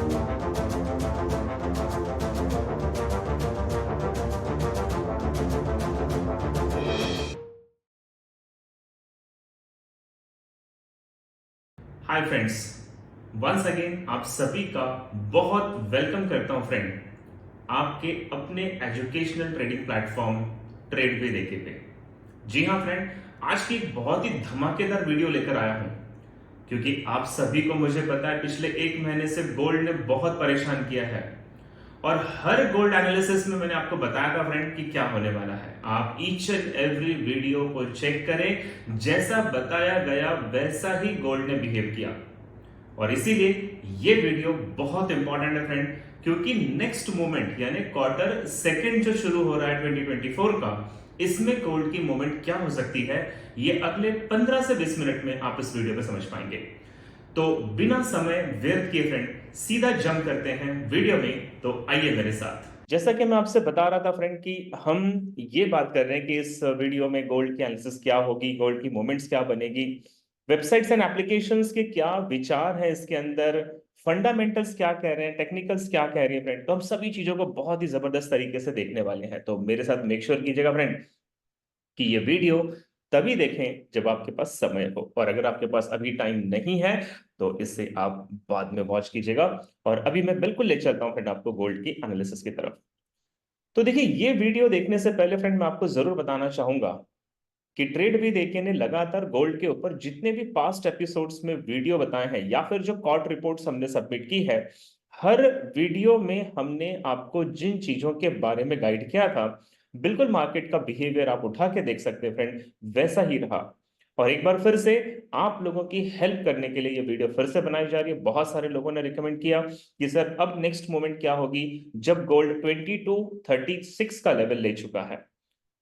Hi friends, once again आप सभी का बहुत वेलकम करता हूं फ्रेंड आपके अपने एजुकेशनल ट्रेडिंग प्लेटफॉर्म ट्रेडवे पे। जी हाँ फ्रेंड, आज की एक बहुत ही धमाकेदार वीडियो लेकर आया हूं क्योंकि आप सभी को मुझे पता है पिछले एक महीने से गोल्ड ने बहुत परेशान किया है। और हर गोल्ड एनालिसिस में मैंने आपको बताया था फ्रेंड कि क्या होने वाला है। आप ईच एंड एवरी वीडियो को चेक करें, जैसा बताया गया वैसा ही गोल्ड ने बिहेव किया। और इसीलिए ये वीडियो बहुत इंपॉर्टेंट है फ्रेंड, क्योंकि नेक्स्ट मोमेंट यानी क्वार्टर सेकंड जो शुरू हो रहा है 2024 का, इसमें गोल्ड की मोमेंट क्या हो सकती है, ये अगले 15 से 20 मिनट में आप इस वीडियो में समझ पाएंगे। तो बिना समय व्यर्थ किए फ्रेंड सीधा जंप करते हैं वीडियो में। तो आइए मेरे साथ। जैसा कि मैं आपसे बता रहा था फ्रेंड कि हम ये बात कर रहे हैं कि इस वीडियो में गोल्ड की एनालिसिस क्या होगी, गोल्ड की मूवमेंट्स क्या बनेगी, वेबसाइट्स एंड एप्लीकेशंस के क्या विचार है इसके अंदर, फंडामेंटल्स क्या कह रहे हैं, टेक्निकल्स क्या कह रही है फ्रेंड। तो हम सभी चीजों को बहुत ही जबरदस्त तरीके से देखने वाले हैं। तो मेरे साथ मेक श्योर कीजिएगा फ्रेंड कि ये वीडियो तभी देखें जब आपके पास समय हो, और अगर आपके पास अभी टाइम नहीं है तो इसे आप बाद में वॉच कीजिएगा। और अभी मैं बिल्कुल ले चलता हूं फ्रेंड आपको गोल्ड की एनालिसिस की तरफ। तो देखिए, ये वीडियो देखने से पहले फ्रेंड मैं आपको जरूर बताना चाहूंगा कि ट्रेड भी देखे ने लगातार गोल्ड के ऊपर जितने भी पास्ट एपिसोड्स में वीडियो बताए हैं या फिर जो कॉर्ट रिपोर्ट्स हमने सबमिट की है, हर वीडियो में हमने आपको जिन चीजों के बारे में गाइड किया था, बिल्कुल मार्केट का बिहेवियर आप उठा के देख सकते हैं फ्रेंड, वैसा ही रहा। और एक बार फिर से आप लोगों की हेल्प करने के लिए ये वीडियो फिर से बनाई जा रही है। बहुत सारे लोगों ने रिकमेंड किया कि सर अब नेक्स्ट मोमेंट क्या होगी जब गोल्ड 2236 का लेवल ले चुका है।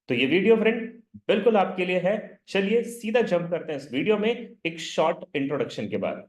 तो ये वीडियो फ्रेंड बिल्कुल आपके लिए है। चलिए सीधा जंप करते हैं इस वीडियो में एक शॉर्ट इंट्रोडक्शन के बाद।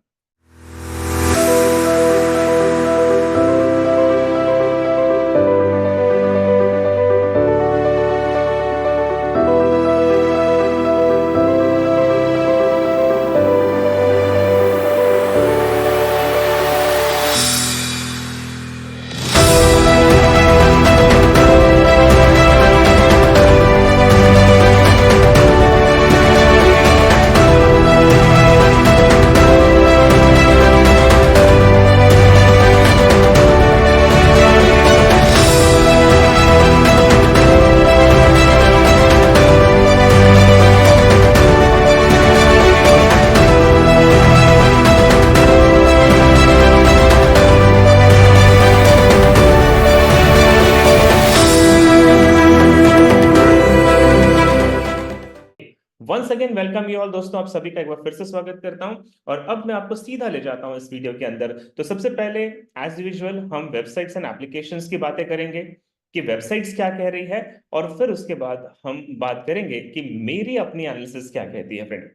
Once again welcome you all दोस्तों, आप सभी का एक बार फिर से स्वागत करता हूं। और अब मैं आपको सीधा ले जाता हूं इस वीडियो के अंदर। तो सबसे पहले एज यूजुअल हम वेबसाइट्स एंड एप्लीकेशंस की बातें करेंगे कि वेबसाइट्स क्या कह रही है, और फिर उसके बाद हम बात करेंगे कि मेरी अपनी एनालिसिस क्या कहती है फ्रेंड।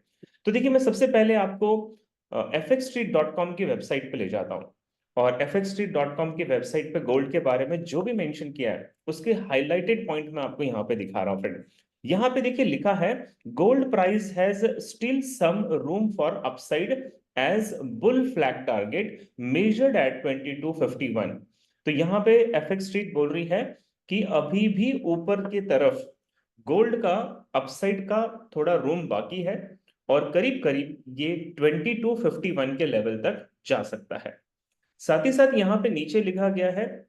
तो देखिए, मैं सबसे पहले आपको fxstreet.com की वेबसाइट पे ले जाता हूँ। और fxstreet.com की वेबसाइट पे गोल्ड के बारे में जो भी मेंशन किया है उसके हाईलाइटेड पॉइंट मैं आपको यहाँ पे दिखा रहा हूँ फ्रेंड। यहाँ पे देखिए लिखा है, gold price has still some room for upside as bull flag target measured at 2251। तो यहाँ पे एफएक्स स्ट्रीट बोल रही है कि अभी भी ऊपर की तरफ गोल्ड का अपसाइड का थोड़ा रूम बाकी है, और करीब करीब ये 2251 के लेवल तक जा सकता है। साथ ही साथ यहाँ पे नीचे लिखा गया है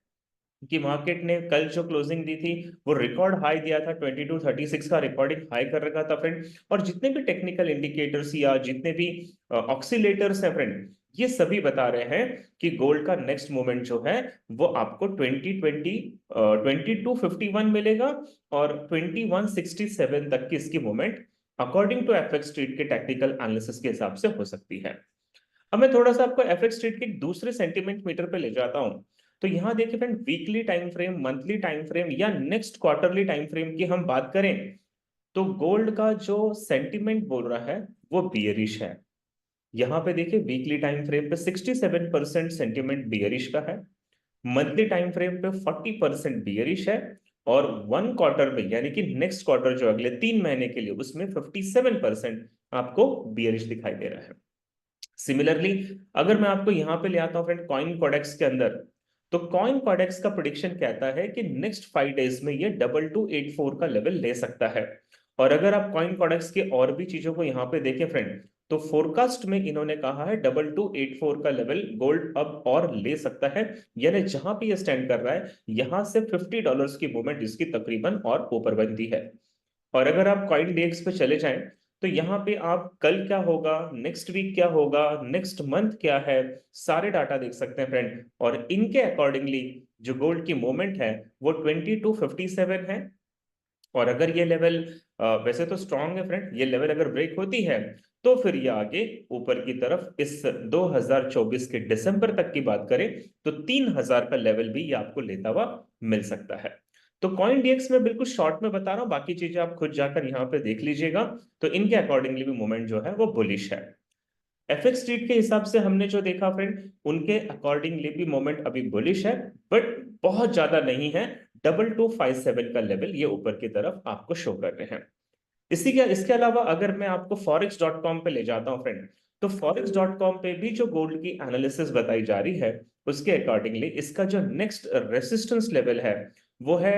कि मार्केट ने कल जो क्लोजिंग दी थी वो रिकॉर्ड हाई दिया था, 2236 का रिकॉर्डिंग हाई कर रखा था फ्रेंड। और जितने भी टेक्निकल इंडिकेटर्स या जितने भी ऑक्सीलेटर्स हैं फ्रेंड, ये सभी बता रहे हैं कि गोल्ड का नेक्स्ट मूवमेंट जो है वो आपको 2251 मिलेगा, और 2167 तक की इसकी movement according to FX Street के टेक्निकल एनालिसिस के हिसाब से हो सकती है। अब मैं थोड़ा सा आपको एफएक्स स्ट्रीट के दूसरे सेंटीमेंट मीटर पे ले जाता हूं। तो यहां देखिए friend, weekly time frame, monthly time frame या नेक्स्ट क्वार्टरली टाइम फ्रेम की हम बात करें तो गोल्ड का जो सेंटीमेंट बोल रहा है वो बियरिश है। यहां पे देखिए वीकली टाइम फ्रेम पे 67% सेंटीमेंट बियरिश का है, मंथली टाइम फ्रेम पे 40% बियरिश है, और वन क्वार्टर में यानी कि नेक्स्ट क्वार्टर जो अगले 3 महीने के लिए उसमें 57% आपको बियरिश दिखाई दे रहा है। सिमिलरली अगर मैं आपको यहां पे ले आता हूं फ्रेंड कॉइन कॉडेक्स के अंदर, तो कॉइन कॉडेक्स का प्रिडिक्शन कहता है कि नेक्स्ट 5 डेज में ये 2284 का लेवल ले सकता है। और अगर आप कॉइन कॉडेक्स के और भी चीजों को यहाँ पे देखें फ्रेंड, तो फोरकास्ट में इन्होंने कहा है 2284 का लेवल गोल्ड अब और ले सकता है। यानी जहां पे ये स्टैंड कर रहा है, यहां से $50 की मूवमेंट इसकी तकरीबन और ऊपर बनती है। और अगर आप कॉइन डेक्स पे चले जाएं, तो यहाँ पे आप कल क्या होगा, नेक्स्ट वीक क्या होगा, नेक्स्ट मंथ क्या है, सारे डाटा देख सकते हैं फ्रेंड। और इनके अकॉर्डिंगली जो गोल्ड की मूवमेंट है वो 2257 है। और अगर ये लेवल वैसे तो स्ट्रांग है फ्रेंड, ये लेवल अगर ब्रेक होती है तो फिर ये आगे ऊपर की तरफ इस 2024 के दिसंबर तक की बात करें तो 3000 का लेवल भी ये आपको लेता हुआ मिल सकता है। तो कॉइन डीएक्स में बिल्कुल शॉर्ट में बता रहा हूं, बाकी चीजें आप खुद जाकर यहाँ पे देख लीजिएगा। तो इनके अकॉर्डिंगली भी मूवमेंट जो है वो बुलिश है। एफएक्स स्ट्रीट के हिसाब से हमने जो देखा फ्रेंड, उनके अकॉर्डिंगली भी मोमेंट अभी बुलिश है, बट बहुत ज्यादा नहीं है। 2257 का लेवल ये ऊपर की तरफ आपको शो कर रहे हैं। इसके अलावा अगर मैं आपको forex.com पे ले जाता हूं फ्रेंड, तो forex.com पे भी जो गोल्ड की एनालिसिस बताई जा रही है, उसके अकॉर्डिंगली इसका जो नेक्स्ट रेसिस्टेंस लेवल है वो है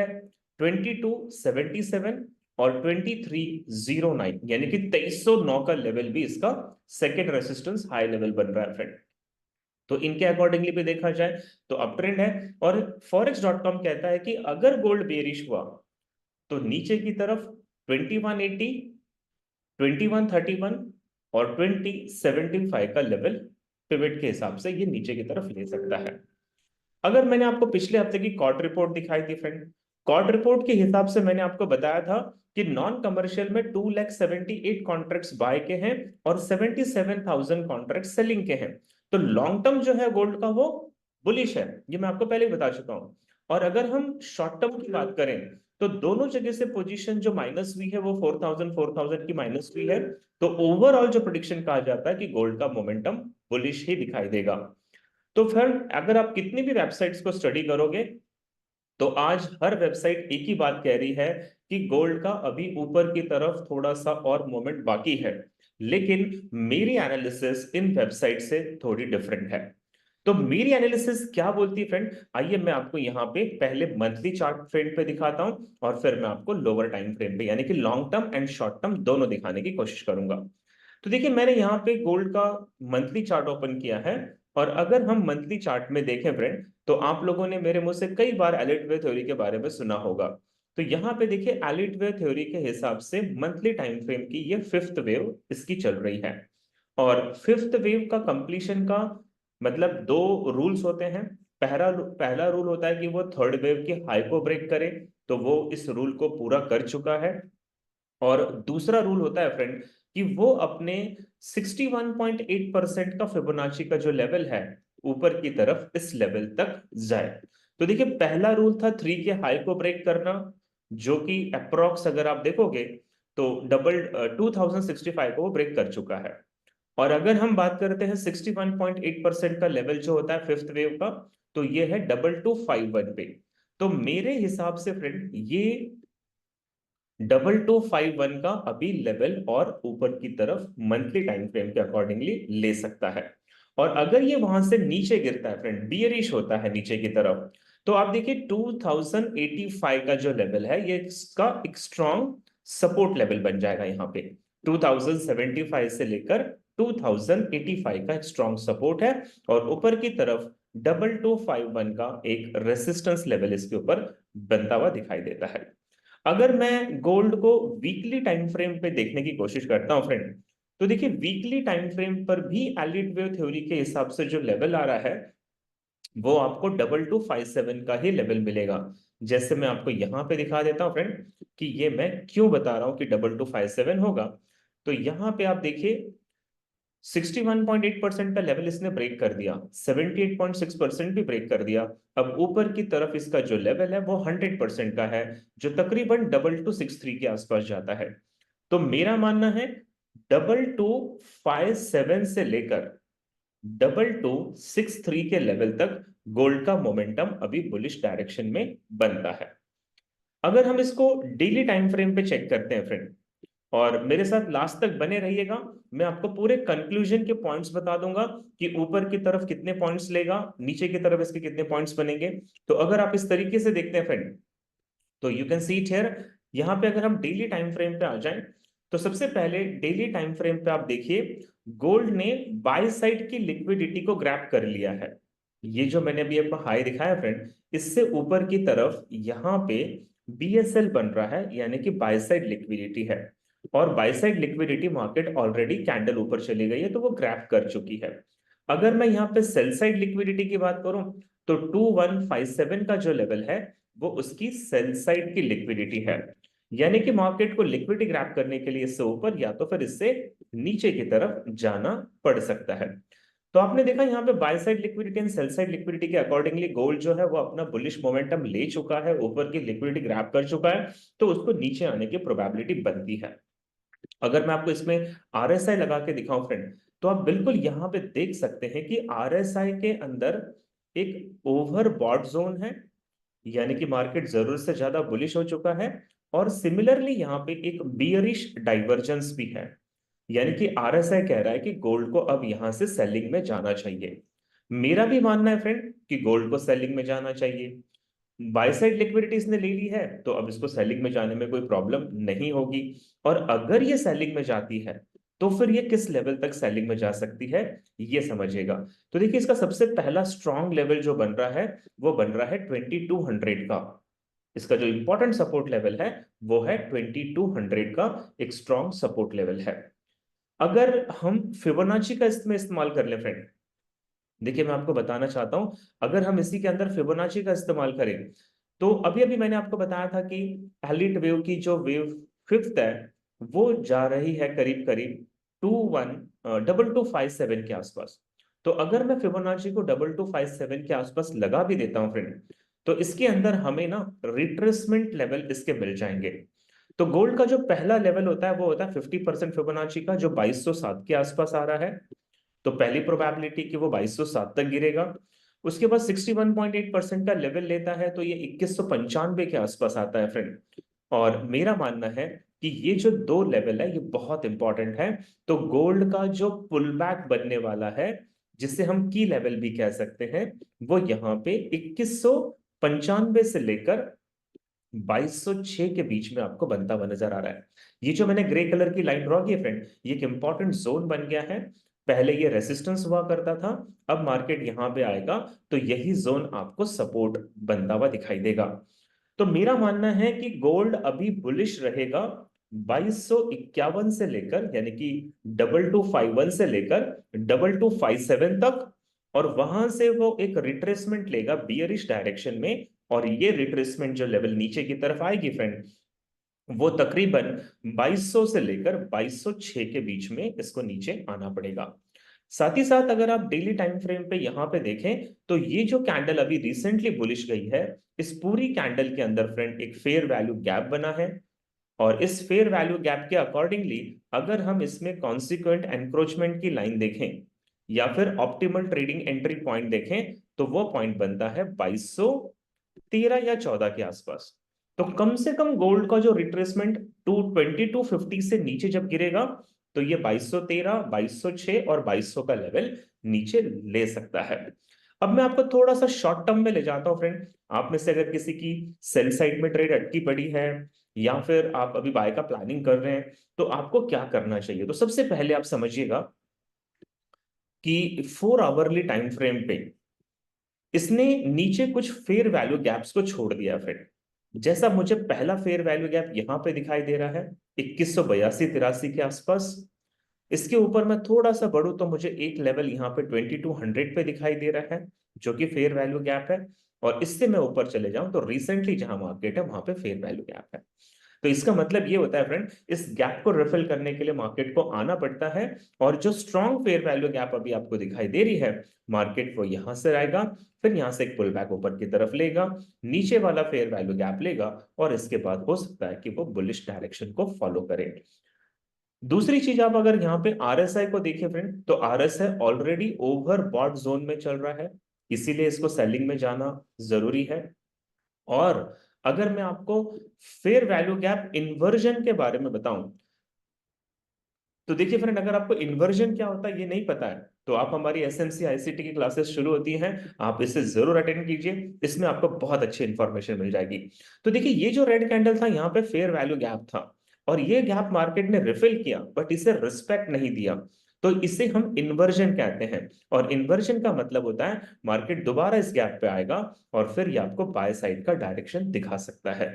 2277 और 2309, यानी कि 2309 का लेवल भी इसका सेकेंड रेसिस्टेंस हाई लेवल बन रहा है फ्रेंड। तो इनके अकॉर्डिंगली भी देखा जाए तो अप ट्रेंड है। और forex.com कहता है कि अगर गोल्ड बेरिश हुआ तो नीचे की तरफ 2180, 2131 और 2075 का लेवल पिवट के हिसाब से ये नीचे की तरफ ले सकता है। अगर मैंने आपको पिछले हफ्ते की कॉर्ड रिपोर्ट दिखाई थी फ्रेंड, कॉर्ड रिपोर्ट के हिसाब से मैंने आपको बताया था कि नॉन कमर्शियल में 278 कॉन्ट्रैक्ट्स बाय के हैं और 77,000 कॉन्ट्रैक्ट सेलिंग के हैं। तो लॉन्ग टर्म जो है गोल्ड का वो बुलिश है, ये मैं आपको पहले ही बता चुका हूं। और अगर हम शॉर्ट टर्म की बात करें, तो दोनों जगह से पोजीशन जो माइनस हुई है वो 4000 की माइनस हुई है। तो ओवरऑल जो प्रिडिक्शन कहा जाता है कि गोल्ड का मोमेंटम बुलिश ही दिखाई देगा। तो फिर अगर आप कितनी भी वेबसाइट्स को स्टडी करोगे, तो आज हर वेबसाइट एक ही बात कह रही है कि गोल्ड का अभी ऊपर की तरफ थोड़ा सा और मोमेंट बाकी है। लेकिन मेरी एनालिसिस इन वेबसाइट से थोड़ी डिफरेंट है। तो मेरी एनालिसिस क्या बोलती है फ्रेंड, आइए मैं आपको यहाँ पे पहले मंथली चार्ट फ्रेम पे दिखाता हूं और फिर मैं आपको लोअर टाइम फ्रेम पे यानी कि long term and short term दोनों दिखाने की कोशिश करूंगा। तो देखिए मैंने यहाँ पे गोल्ड का मंथली चार्ट ओपन किया है। और अगर हम मंथली चार्ट में देखें फ्रेंड, तो आप लोगों ने मेरे मुंह से कई बार एलिट वेव थ्योरी के बारे में सुना होगा। तो यहाँ पे देखिए एलिट वेव थ्योरी के हिसाब से मंथली टाइम फ्रेम की ये फिफ्थ वेव इसकी चल रही है। और फिफ्थ वेव का कंप्लीशन का मतलब दो रूल्स होते हैं। पहला पहला रूल होता है कि वो थर्ड वेव की हाई को ब्रेक करे, तो वो इस रूल को पूरा कर चुका है। और दूसरा रूल होता है फ्रेंड कि वो अपने 61.8% का फिबोनाची का जो लेवल है ऊपर की तरफ इस लेवल तक जाए। तो देखिए पहला रूल था 3 के हाई को ब्रेक करना, जो कि अप्रोक्स अगर आप देखोगे तो 2065 को वो ब्रेक कर चुका है। और अगर हम बात करते हैं 61.8% का लेवल जो होता है फिफ्थ वेव का, तो ये है 2251 पे। तो मेरे हिसाब से फ्रेंड ये 2251 का अभी लेवल और ऊपर की तरफ मंथली टाइम फ्रेम के अकॉर्डिंगली ले सकता है। और अगर ये वहां से नीचे गिरता है फ्रेंड, बियरिश होता है नीचे की तरफ, तो आप देखिए 2085 का जो लेवल है ये इसका एक स्ट्रॉन्ग सपोर्ट लेवल बन जाएगा। यहाँ पे 2075 से लेकर 2085 का एक स्ट्रॉन्ग सपोर्ट है। और ऊपर की तरफ 2251 का एक रेसिस्टेंस लेवल इसके ऊपर बनता हुआ दिखाई देता है। अगर मैं गोल्ड को वीकली टाइम फ्रेम पे देखने की कोशिश करता हूं फ्रेंड, तो देखिए वीकली टाइम फ्रेम पर भी एलिट वेव थ्योरी के हिसाब से जो लेवल आ रहा है वो आपको 2257 का ही लेवल मिलेगा। जैसे मैं आपको यहां पे दिखा देता हूं फ्रेंड कि ये मैं क्यों बता रहा हूं कि 2257 होगा। तो यहां पे आप देखिए 61.8% का लेवल इसने ब्रेक कर दिया, 78.6% भी ब्रेक कर दिया। अब ऊपर की तरफ इसका जो लेवल है वो 100% का है, जो तकरीबन 2263 के आसपास जाता है। तो मेरा मानना है 2257 से लेकर 2263 के लेवल तक गोल्ड का मोमेंटम अभी बुलिश डायरेक्शन में बनता है। अगर हम इसको डेली टाइम फ्रेम पे चेक करते हैं फ्रेंड, और मेरे साथ लास्ट तक बने रहिएगा। मैं आपको पूरे कंक्लूजन के पॉइंट्स बता दूंगा कि ऊपर की तरफ कितने पॉइंट्स लेगा, नीचे की तरफ इसके कितने पॉइंट्स बनेंगे। तो अगर आप इस तरीके से देखते हैं फ्रेंड, तो you can see it here. यहाँ पे अगर हम डेली टाइम फ्रेम पे आ जाएं, तो सबसे पहले डेली टाइम फ्रेम पे आप देखिए, गोल्ड ने बाय साइड की लिक्विडिटी को ग्रैब कर लिया है। ये जो मैंने अभी आपको हाई दिखाया फ्रेंड, इससे ऊपर की तरफ यहाँ पे बीएसएल बन रहा है, यानी कि बाय साइड लिक्विडिटी है। और by side liquidity market already candle ऊपर चली गई है, तो वो ग्रैब कर चुकी है। अगर मैं यहाँ पे सेल साइड लिक्विडिटी की बात करूं, तो 2157 का जो लेवल है, वो उसकी सेल साइड की लिक्विडिटी है। यानी कि मार्केट को लिक्विडिटी ग्रैब करने के लिए इससे ऊपर या तो फिर इससे नीचे की तरफ जाना पड़ सकता है। तो आपने देखा यहाँ पे by side liquidity and sell side liquidity के अकॉर्डिंगली गोल्ड जो है वो अपना बुलिश मोमेंटम ले चुका है, ऊपर की लिक्विडिटी ग्रैब कर चुका है, तो उसको नीचे आने की प्रोबेबिलिटी बनती है। अगर मैं आपको इसमें आरएसआई लगा के दिखाऊं फ्रेंड, तो आप बिल्कुल यहां पे देख सकते हैं कि आरएसआई के अंदर एक ओवरबॉट जोन है, यानी कि मार्केट जरूरत से ज्यादा बुलिश हो चुका है। और सिमिलरली यहाँ पे एक बियरिश डाइवर्जेंस भी है, यानी कि आरएसआई कह रहा है कि गोल्ड को अब यहां से सेलिंग में जाना चाहिए। मेरा भी मानना है फ्रेंड कि गोल्ड को सेलिंग में जाना चाहिए। बाय साइड लिक्विडिटी इसने ले ली है, तो अब इसको सेलिंग में जाने में कोई प्रॉब्लम नहीं होगी। और अगर ये सेलिंग में जाती है, तो फिर ये किस लेवल तक सेलिंग में जा सकती है, ये समझिएगा। तो देखिए, इसका सबसे पहला स्ट्रॉन्ग लेवल जो बन रहा है, वो बन रहा है 2200 का। इसका जो इंपॉर्टेंट सपोर्ट लेवल है, वो है 2200 का, एक स्ट्रॉन्ग सपोर्ट लेवल है। अगर हम फिबोनाची का इसमें इस्तेमाल कर ले फ्रेंड, देखिए मैं आपको बताना चाहता हूं, अगर हम इसी के अंदर फिबोनाची का इस्तेमाल करें, तो अभी अभी मैंने आपको बताया था कि एलिट वेव की जो वेव फिफ्थ है, वो जा रही है करीब करीब 2257 के आसपास। तो अगर मैं फिबोनाची को 2257 के आसपास लगा भी देता हूं फ्रेंड, तो इसके अंदर हमें ना रिट्रेसमेंट लेवल इसके मिल जाएंगे। तो गोल्ड का जो पहला लेवल होता है, वो होता है 50% फिबोनाची का, जो 2207 के आसपास आ रहा है। तो पहली प्रोबेबिलिटी कि वो 2207 तक गिरेगा। उसके बाद 61.8% का लेवल लेता है, तो ये 2195 के आसपास आता है फ्रेंड। और मेरा मानना है कि ये जो दो लेवल है, ये बहुत इंपॉर्टेंट है। तो गोल्ड का जो पुल बैक बनने वाला है, जिसे हम की लेवल भी कह सकते हैं, वो यहाँ पे 2195 से लेकर 2206 के बीच में आपको बनता हुआ नजर आ रहा है। ये जो मैंने ग्रे कलर की लाइन ड्रॉ की है फ्रेंड, ये एक इंपॉर्टेंट जोन बन गया है। पहले ये रेसिस्टेंस हुआ करता था, अब मार्केट यहां पे आएगा, तो यही जोन आपको सपोर्ट बनता हुआ दिखाई देगा। तो मेरा मानना है कि गोल्ड अभी बुलिश रहेगा 2251 से लेकर, यानी कि 2251 से लेकर 2257 तक। और वहां से वो एक रिट्रेसमेंट लेगा बियरिश डायरेक्शन में। और ये रिट्रेसमेंट जो लेवल नीचे की तरफ आएगी फ्रेंड, वो तकरीबन 2200 से लेकर 2206 के बीच में इसको नीचे आना पड़ेगा। साथ ही साथ अगर आप डेली टाइम फ्रेम पे यहां पे देखें, तो ये जो कैंडल अभी रिसेंटली बुलिश गई है, इस पूरी कैंडल के अंदर फ्रेंड एक फेयर वैल्यू गैप बना है। और इस फेयर वैल्यू गैप के अकॉर्डिंगली, अगर हम इसमें कॉन्सिक्वेंट एनक्रोचमेंट की लाइन देखें या फिर ऑप्टिमल ट्रेडिंग एंट्री पॉइंट देखें, तो वो पॉइंट बनता है 2213 या 14 के आसपास। तो कम से कम गोल्ड का जो रिट्रेसमेंट 2250 से नीचे जब गिरेगा, तो ये 2213, 2206 और 2200 का लेवल नीचे ले सकता है। अब मैं आपको थोड़ा सा शॉर्ट टर्म में ले जाता हूं फ्रेंड। आप में से अगर किसी की सेल साइड में ट्रेड अटकी पड़ी है, या फिर आप अभी बाय का प्लानिंग कर रहे हैं, तो आपको क्या करना चाहिए। तो सबसे पहले आप समझिएगा कि 4 आवरली टाइम फ्रेम पे इसने नीचे कुछ फेयर वैल्यू गैप्स को छोड़ दिया फ्रेंड। जैसा मुझे पहला फेयर वैल्यू गैप यहां पे दिखाई दे रहा है, 2182-83 के आसपास। इसके ऊपर मैं थोड़ा सा बढ़ू, तो मुझे एक लेवल यहाँ पे 2200 पे दिखाई दे रहा है, जो कि फेयर वैल्यू गैप है। और इससे मैं ऊपर चले जाऊं, तो रिसेंटली जहां मार्केट है, वहां पे फेयर वैल्यू गैप है। तो इसका मतलब ये होता है फ्रेंड, इस गैप को रिफिल करने के लिए मार्केट को आना पड़ता है। और जो स्ट्रॉन्ग फेयर वैल्यू गैप अभी आपको दिखाई दे रही है, मार्केट वो यहां से आएगा, फिर यहां से एक पुल बैक ऊपर की तरफ लेगा, नीचे वाला फेयर वैल्यू गैप लेगा, और इसके बाद हो सकता है कि वो बुलिश डायरेक्शन को फॉलो करे। दूसरी चीज, आप अगर यहाँ पे आरएसआई को देखें फ्रेंड, तो आरएसआई ऑलरेडी ओवरबॉट जोन में चल रहा है, इसीलिए इसको सेलिंग में जाना जरूरी है। और अगर मैं आपको फेयर वैल्यू गैप इन्वर्जन के बारे में बताऊं, तो देखिए फ्रेंड, अगर आपको इन्वर्जन क्या होता है ये नहीं पता है, तो आप हमारी एसएमसी आईसीटी की क्लासेस शुरू होती हैं, आप इसे जरूर अटेंड कीजिए, इसमें आपको बहुत अच्छी इंफॉर्मेशन मिल जाएगी। तो देखिए, ये जो रेड कैंडल था, यहाँ पे फेयर वैल्यू गैप था, और ये गैप मार्केट ने रिफिल किया, बट इसे रिस्पेक्ट नहीं दिया, तो इसे हम इन्वर्जन कहते हैं। और इन्वर्जन का मतलब होता है मार्केट दोबारा इस गैप पे आएगा और फिर ये आपको बाय साइड का डायरेक्शन दिखा सकता है।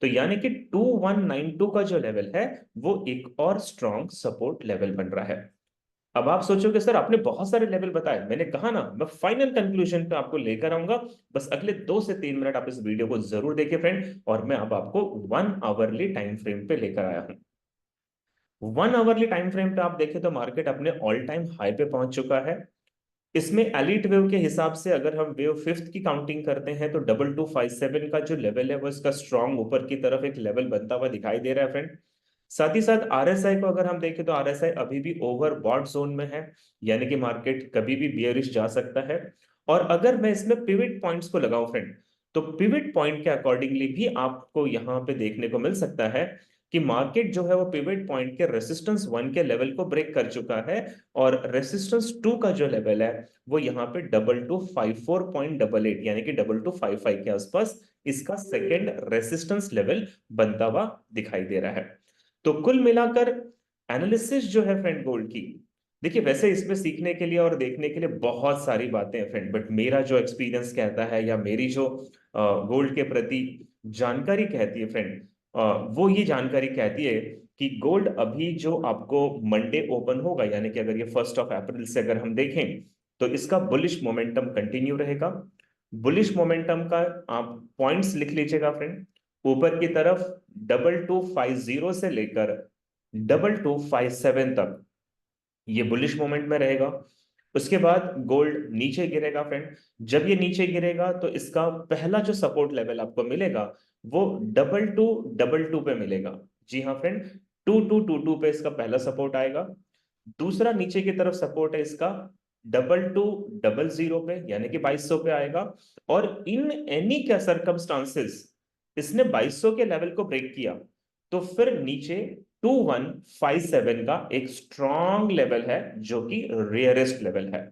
तो यानी कि 2192 का जो लेवल है वो एक और स्ट्रॉन्ग सपोर्ट लेवल बन रहा है। अब आप सोचोगे सर आपने बहुत सारे लेवल बताए, मैंने कहा ना मैं फाइनल कंक्लूजन पे आपको लेकर आऊंगा। बस अगले 2 से 3 मिनट आप इस वीडियो को जरूर देखिए फ्रेंड, और मैं अब आपको 1 आवरली टाइम फ्रेम पे लेकर आया हूं। 1 आवरली टाइम फ्रेम पे आप देखें तो मार्केट अपने ऑल टाइम हाई पे पहुंच चुका है। इसमें एलिट वेव के हिसाब से अगर हम वेव फिफ्थ की काउंटिंग करते हैं तो 2257 का जो लेवल है वो इसका स्ट्रॉन्ग ऊपर की तरफ एक लेवल बनता हुआ दिखाई दे रहा है फ्रेंड। साथ ही साथ आरएसआई को अगर हम देखें तो आरएसआई अभी भी ओवरबॉट जोन में है, यानी कि मार्केट कभी भी बियरिश जा सकता है। और अगर मैं इसमें पिवट पॉइंट्स को लगाऊं फ्रेंड, तो पिवट पॉइंट के अकॉर्डिंगली भी आपको यहां पे देखने को मिल सकता है कि मार्केट जो है वो पिवट पॉइंट के रेसिस्टेंस 1 के लेवल को ब्रेक कर चुका है, और रेसिस्टेंस 2 का जो लेवल है वो यहाँ पे 2254.88 यानी कि 2255 के आसपास इसका सेकेंड रेसिस्टेंस लेवल बनता हुआ दिखाई दे रहा है। तो कुल मिलाकर एनालिसिस जो है फ्रेंड गोल्ड की, देखिए वैसे इसमें सीखने के लिए और देखने के लिए बहुत सारी बातें हैं फ्रेंड, बट मेरा जो एक्सपीरियंस कहता है या मेरी जो गोल्ड के प्रति जानकारी कहती है फ्रेंड, वो ये जानकारी कहती है कि गोल्ड अभी जो आपको मंडे ओपन होगा, यानी कि अगर ये 1 अप्रैल से अगर हम देखें तो इसका बुलिश मोमेंटम कंटिन्यू रहेगा। बुलिश मोमेंटम का आप पॉइंट्स लिख लीजिएगा फ्रेंड, ऊपर की तरफ 2250 से लेकर 2257 तक ये बुलिश मोमेंट में रहेगा। उसके बाद गोल्ड नीचे गिरेगा फ्रेंड, जब ये नीचे गिरेगा तो इसका पहला जो सपोर्ट लेवल आपको मिलेगा वो 2222 पे मिलेगा। जी हाँ फ्रेंड, 2222 पे इसका पहला सपोर्ट आएगा। दूसरा नीचे की तरफ सपोर्ट है इसका 2200 पे, यानी कि 2200 पे आएगा। और इन एनी क्या सर्कमस्टांसेस इसने 2200 के लेवल को ब्रेक किया तो फिर नीचे 2157 का एक स्ट्रॉन्ग लेवल है जो कि रेयरेस्ट लेवल है।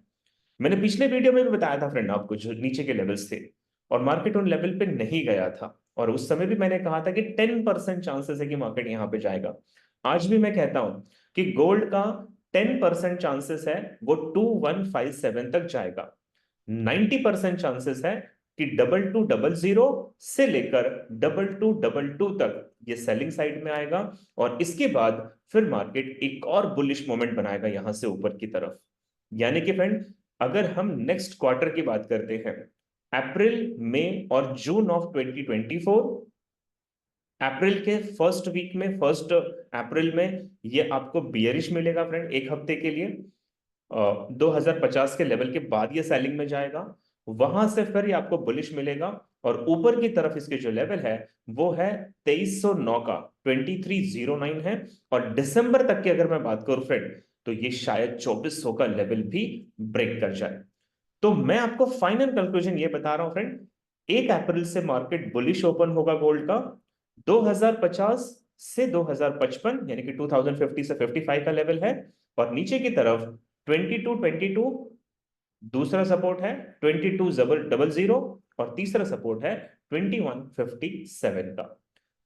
मैंने पिछले वीडियो में भी बताया था फ्रेंड आपको जो नीचे के लेवल्स थे, और मार्केट उन लेवल पे नहीं गया था, और उस समय भी मैंने कहा था कि 10% चांसेस है कि मार्केट यहां पे जाएगा। आज भी मैं कहता हूं कि गोल्ड का 10% चांसेस है वो 2157 तक जाएगा। 90% चांसेस है कि 2200 से लेकर 2222 तक ये सेलिंग साइड में आएगा, और इसके बाद फिर मार्केट एक और बुलिश मोमेंट बनाएगा यहां से ऊपर की तरफ। यानी कि फ्रेंड, अगर हम नेक्स्ट क्वार्टर की बात करते हैं, अप्रैल मई और जून ऑफ 2024, अप्रैल के फर्स्ट वीक में, 1 अप्रैल में ये आपको बियरिश मिलेगा फ्रेंड एक हफ्ते के लिए। 2050 के लेवल के बाद ये सेलिंग में जाएगा, वहां से फिर ये आपको बुलिश मिलेगा, और ऊपर की तरफ इसके जो लेवल है वो है 2309 का, 2309 है। और दिसंबर तक की अगर मैं बात करूं फ्रेंड, तो ये शायद 2400 का लेवल भी ब्रेक कर जाए। तो मैं आपको फाइनल कंक्लूजन ये बता रहा हूं फ्रेंड, 1 अप्रैल से मार्केट बुलिश ओपन होगा गोल्ड का। 2050 से 2055 यानी कि 2050 से 55 का लेवल है, और नीचे की तरफ 2222 दूसरा सपोर्ट है, 2200 और तीसरा सपोर्ट है 2157 का।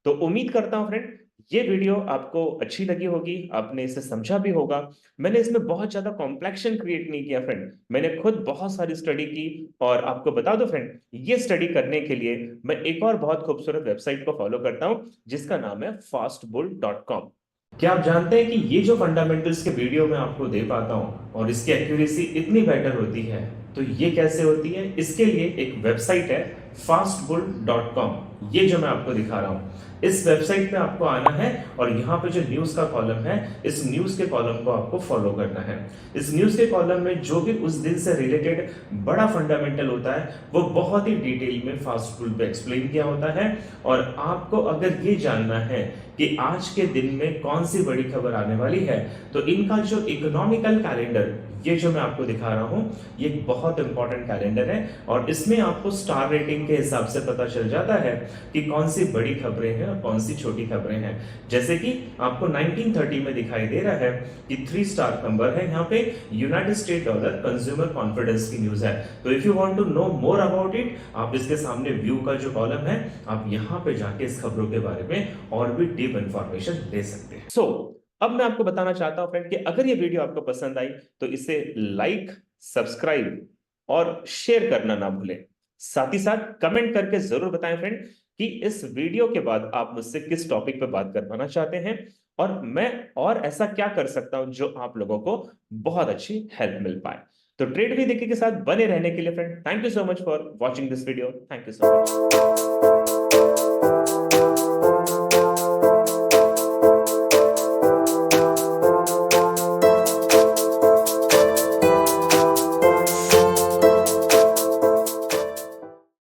तो उम्मीद करता हूं फ्रेंड ये वीडियो आपको अच्छी लगी होगी, आपने इसे समझा भी होगा। मैंने इसमें बहुत ज्यादा कॉम्प्लेक्शन क्रिएट नहीं किया फ्रेंड, मैंने खुद बहुत सारी स्टडी की। और आपको बता दो फ्रेंड, ये स्टडी करने के लिए मैं एक और बहुत खूबसूरत वेबसाइट को फॉलो करता हूं जिसका नाम है fastbull.com। क्या आप जानते हैं कि ये जो फंडामेंटल्स के वीडियो मैं आपको दे पाता हूं और इसकी एक्यूरेसी इतनी बेटर होती है, तो ये कैसे होती है? इसके लिए एक वेबसाइट है fastbull.com, ये जो मैं आपको दिखा रहा हूं। इस वेबसाइट पे आपको आना है और यहाँ पे जो न्यूज का कॉलम है, इस न्यूज के कॉलम को आपको फॉलो करना है। इस न्यूज के कॉलम में जो भी उस दिन से रिलेटेड बड़ा फंडामेंटल होता है वो बहुत ही डिटेल में फास्टबुल पे एक्सप्लेन किया होता है। और आपको अगर ये जानना है कि आज के दिन में कौन सी बड़ी खबर आने वाली है, तो इनका जो इकोनॉमिकल कैलेंडर ये जो मैं आपको दिखा रहा हूं, ये एक बहुत इंपॉर्टेंट कैलेंडर है और इसमें आपको स्टार रेटिंग के हिसाब से पता चल जाता है कि कौन सी बड़ी खबरें हैं और कौन सी छोटी खबरें हैं। जैसे कि आपको 1930 में दिखाई दे रहा है कि 3 स्टार नंबर है, यहाँ पे United State dollar consumer confidence की न्यूज है। तो if you want to know more about it, आप इसके सामने व्यू का जो कॉलम है, आप यहाँ पे जाके इस खबरों के बारे में और भी डीप इंफॉर्मेशन ले सकते हैं। अब मैं आपको बताना चाहता हूं फ्रेंड कि अगर ये वीडियो आपको पसंद आई तो इसे लाइक, सब्सक्राइब और शेयर करना ना भूलें। साथ ही साथ कमेंट करके जरूर बताएं फ्रेंड कि इस वीडियो के बाद आप मुझसे किस टॉपिक पे बात करवाना चाहते हैं और मैं और ऐसा क्या कर सकता हूं जो आप लोगों को बहुत अच्छी हेल्प मिल पाए। तो ट्रेड भी देखिए के साथ बने रहने के लिए friend, thank you so much for watching this video. Thank you so much.